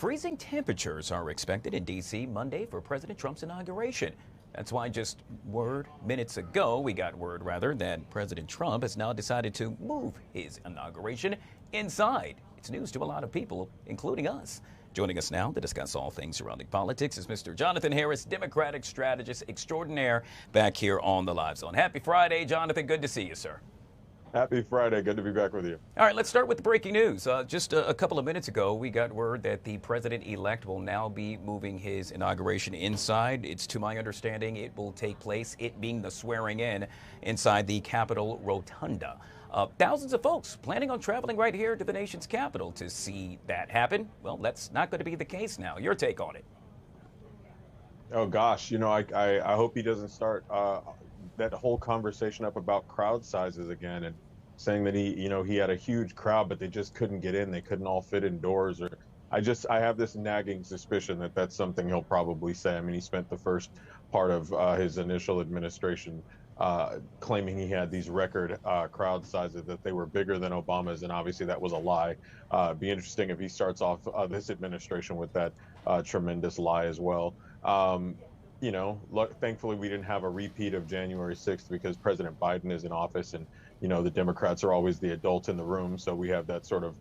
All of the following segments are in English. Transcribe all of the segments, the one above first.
Freezing temperatures are expected in D.C. Monday for President Trump's inauguration. That's why just minutes ago, we got word rather, that President Trump has now decided to move his inauguration inside. It's news to a lot of people, including us. Joining us now to discuss all things surrounding politics is Mr. Jonathan Harris, Democratic strategist extraordinaire, back here on the Live Zone. Happy Friday, Jonathan. Good to see you, sir. Happy Friday. Good to be back with you. All right, let's start with the breaking news. Just a couple of minutes ago, we got word that the president-elect will now be moving his inauguration inside. It's to my understanding it will take place, it being the swearing in, inside the Capitol Rotunda. Thousands of folks planning on traveling right here to the nation's capital to see that happen. Well, that's not going to be the case now. Your take on it? Oh, gosh. You know, I hope he doesn't start that whole conversation up about crowd sizes again and saying that he had a huge crowd, but they just couldn't get in. They couldn't all fit indoors. Or I have this nagging suspicion that that's something he'll probably say. I mean, he spent the first part of his initial administration claiming he had these record crowd sizes, that they were bigger than Obama's, and obviously that was a lie. It'd be interesting if he starts off this administration with that tremendous lie as well. Thankfully we didn't have a repeat of January 6th because President Biden is in office, and the Democrats are always the adult in the room. So we have that sort of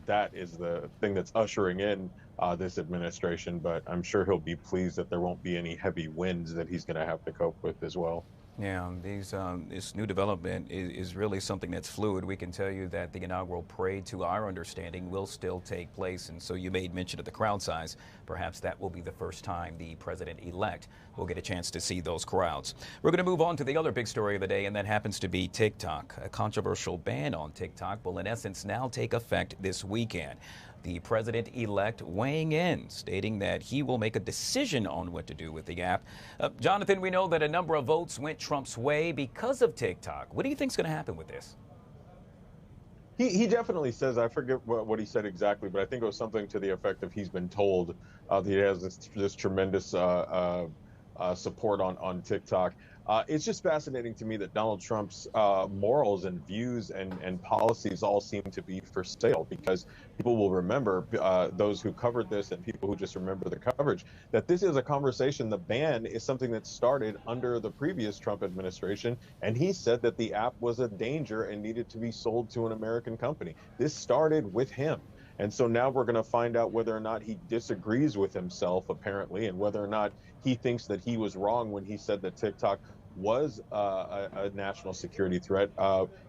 that is the thing that's ushering in this administration. But I'm sure he'll be pleased that there won't be any heavy winds that he's going to have to cope with as well. Yeah, this new development is really something that's fluid. We can tell you that the inaugural parade, to our understanding, will still take place. And so you made mention of the crowd size. Perhaps that will be the first time the president-elect will get a chance to see those crowds. We're going to move on to the other big story of the day, and that happens to be TikTok. A controversial ban on TikTok will, in essence, now take effect this weekend. The president-elect weighing in, stating that he will make a decision on what to do with the app. Jonathan, we know that a number of votes went Trump's way because of TikTok. What do you think is going to happen with this? He definitely says, I forget what he said exactly, but I think it was something to the effect of he's been told that he has this tremendous support on TikTok. It's just fascinating to me that Donald Trump's morals and views and policies all seem to be for sale, because people will remember, those who covered this and people who just remember the coverage, that this is a conversation. The ban is something that started under the previous Trump administration, and he said that the app was a danger and needed to be sold to an American company. This started with him. And so now we're going to find out whether or not he disagrees with himself, apparently, and whether or not he thinks that he was wrong when he said that TikTok was a national security threat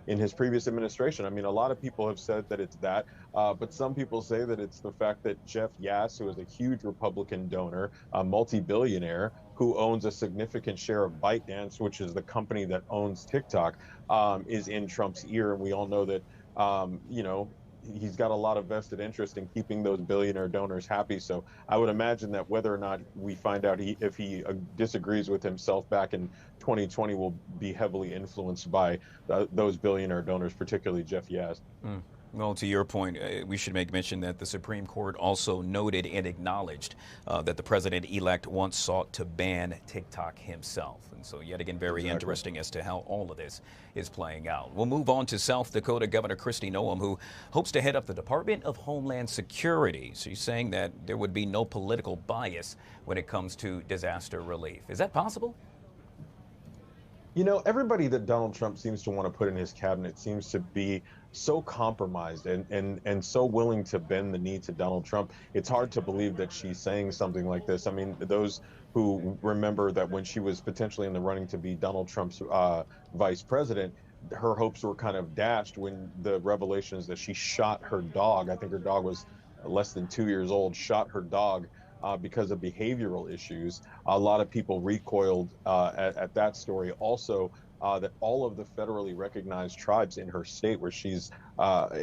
in his previous administration. I mean, a lot of people have said that it's that, but some people say that it's the fact that Jeff Yass, who is a huge Republican donor, a multi-billionaire, who owns a significant share of ByteDance, which is the company that owns TikTok, is in Trump's ear. And we all know that, he's got a lot of vested interest in keeping those billionaire donors happy. So I would imagine that whether or not we find out if he disagrees with himself back in 2020 will be heavily influenced by those billionaire donors, particularly Jeff Yass. Well, to your point, we should make mention that the Supreme Court also noted and acknowledged that the president-elect once sought to ban TikTok himself. And so yet again, very interesting as to how all of this is playing out. We'll move on to South Dakota Governor Kristi Noam, who hopes to head up the Department of Homeland Security. She's saying that there would be no political bias when it comes to disaster relief. Is that possible? Everybody that Donald Trump seems to want to put in his cabinet seems to be so compromised and so willing to bend the knee to Donald Trump. It's hard to believe that she's saying something like this. I mean, those who remember that when she was potentially in the running to be Donald Trump's vice president, her hopes were kind of dashed when the revelations that she shot her dog. I think her dog was less than 2 years old, shot her dog because of behavioral issues. A lot of people recoiled at that story. Also, that all of the federally recognized tribes in her state, where she's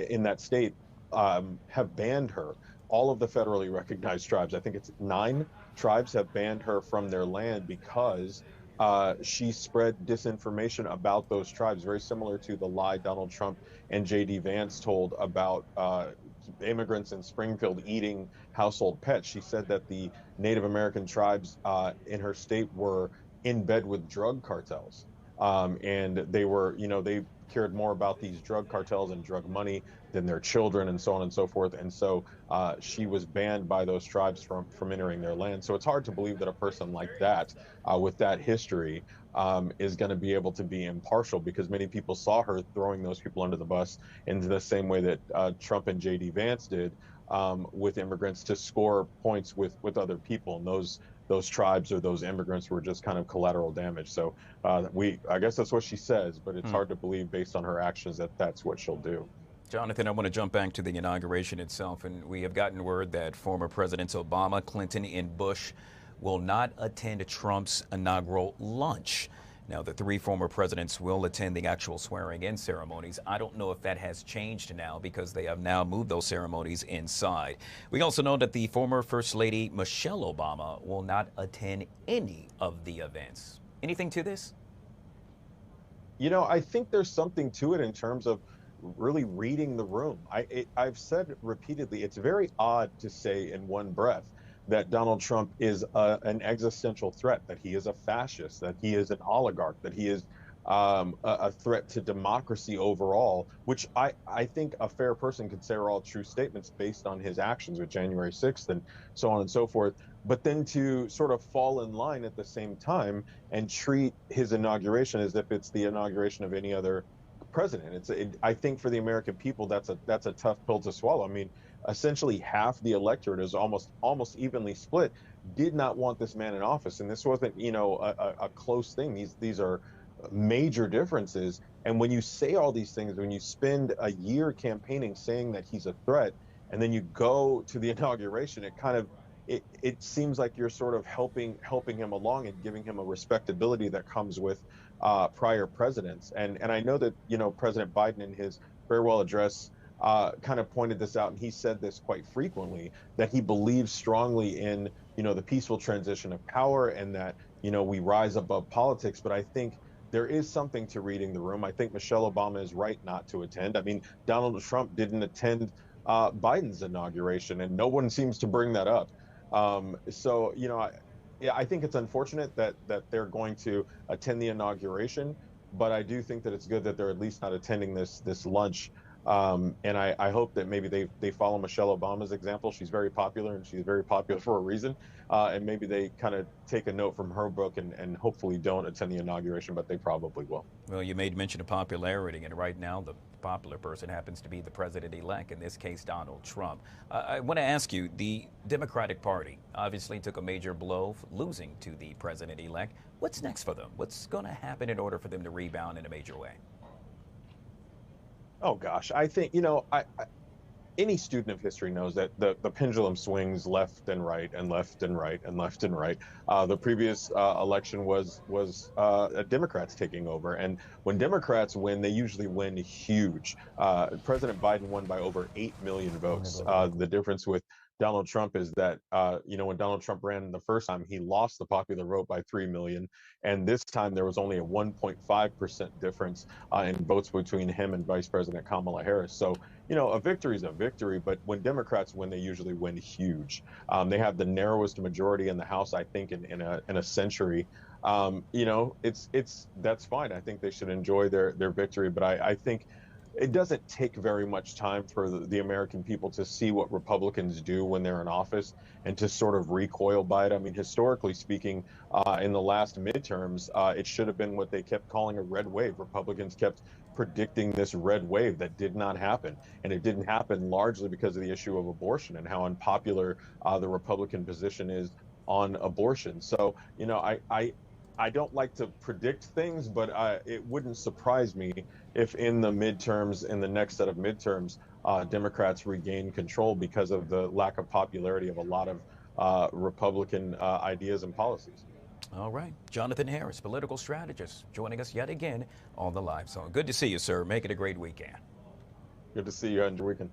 in that state, have banned her. All of the federally recognized tribes, I think it's 9 tribes, have banned her from their land because she spread disinformation about those tribes, very similar to the lie Donald Trump and J.D. Vance told about immigrants in Springfield eating household pets. She said that the Native American tribes in her state were in bed with drug cartels. And they were, they cared more about these drug cartels and drug money than their children and so on and so forth. And so she was banned by those tribes from entering their land. So it's hard to believe that a person like that, with that history, is going to be able to be impartial, because many people saw her throwing those people under the bus in the same way that Trump and J.D. Vance did, with immigrants, to score points with other people. And those tribes or those immigrants were just kind of collateral damage. So I guess that's what she says, but it's hard to believe based on her actions that that's what she'll do. Jonathan, I want to jump back to the inauguration itself, and we have gotten word that former Presidents Obama, Clinton, and Bush will not attend Trump's inaugural lunch. Now, the three former presidents will attend the actual swearing-in ceremonies. I don't know if that has changed now, because they have now moved those ceremonies inside. We also know that the former First Lady, Michelle Obama, will not attend any of the events. Anything to this? I think there's something to it in terms of really reading the room. I've said repeatedly, it's very odd to say in one breath that Donald Trump is an existential threat, that he is a fascist, that he is an oligarch, that he is a threat to democracy overall, which I think a fair person could say are all true statements based on his actions with January 6th and so on and so forth. But then to sort of fall in line at the same time and treat his inauguration as if it's the inauguration of any other president. I think for the American people, that's a tough pill to swallow. I mean, essentially half the electorate is almost evenly split, did not want this man in office, and this wasn't a close thing. These are major differences. And when you say all these things, when you spend a year campaigning saying that he's a threat, and then you go to the inauguration, it seems like you're sort of helping him along and giving him a respectability that comes with prior presidents. And I know that President Biden in his farewell address kind of pointed this out, and he said this quite frequently, that he believes strongly in the peaceful transition of power, and that we rise above politics. But I think there is something to reading the room. I think Michelle Obama is right not to attend. I mean, Donald Trump didn't attend Biden's inauguration, and no one seems to bring that up. So, I think it's unfortunate that they're going to attend the inauguration, but I do think that it's good that they're at least not attending this lunch. And I hope that maybe they follow Michelle Obama's example. She's very popular, and she's very popular for a reason. And maybe they kind of take a note from her book and hopefully don't attend the inauguration, but they probably will. Well, you made mention of popularity, and right now the popular person happens to be the president-elect, in this case, Donald Trump. I want to ask you, the Democratic Party obviously took a major blow losing to the president-elect. What's next for them? What's going to happen in order for them to rebound in a major way? Oh gosh, I think any student of history knows that the pendulum swings left and right and left and right and left and right. The previous election was Democrats taking over, and when Democrats win, they usually win huge. President Biden won by over 8 million votes. The difference with Donald Trump is that when Donald Trump ran the first time, he lost the popular vote by 3 million, and this time there was only a 1.5% difference in votes between him and Vice President Kamala Harris. So a victory is a victory, but when Democrats win, they usually win huge. They have the narrowest majority in the House, I think, in a century. That's fine. I think they should enjoy their victory, but I think it doesn't take very much time for the American people to see what Republicans do when they're in office and to sort of recoil by it. I mean, historically speaking, in the last midterms, it should have been what they kept calling a red wave. Republicans kept predicting this red wave that did not happen. And it didn't happen largely because of the issue of abortion and how unpopular the Republican position is on abortion. So, I don't like to predict things, but it wouldn't surprise me if in the next set of midterms, Democrats regain control because of the lack of popularity of a lot of Republican ideas and policies. All right. Jonathan Harris, political strategist, joining us yet again on the Live Zone. Good to see you, sir. Make it a great weekend. Good to see you. Enjoy your weekend.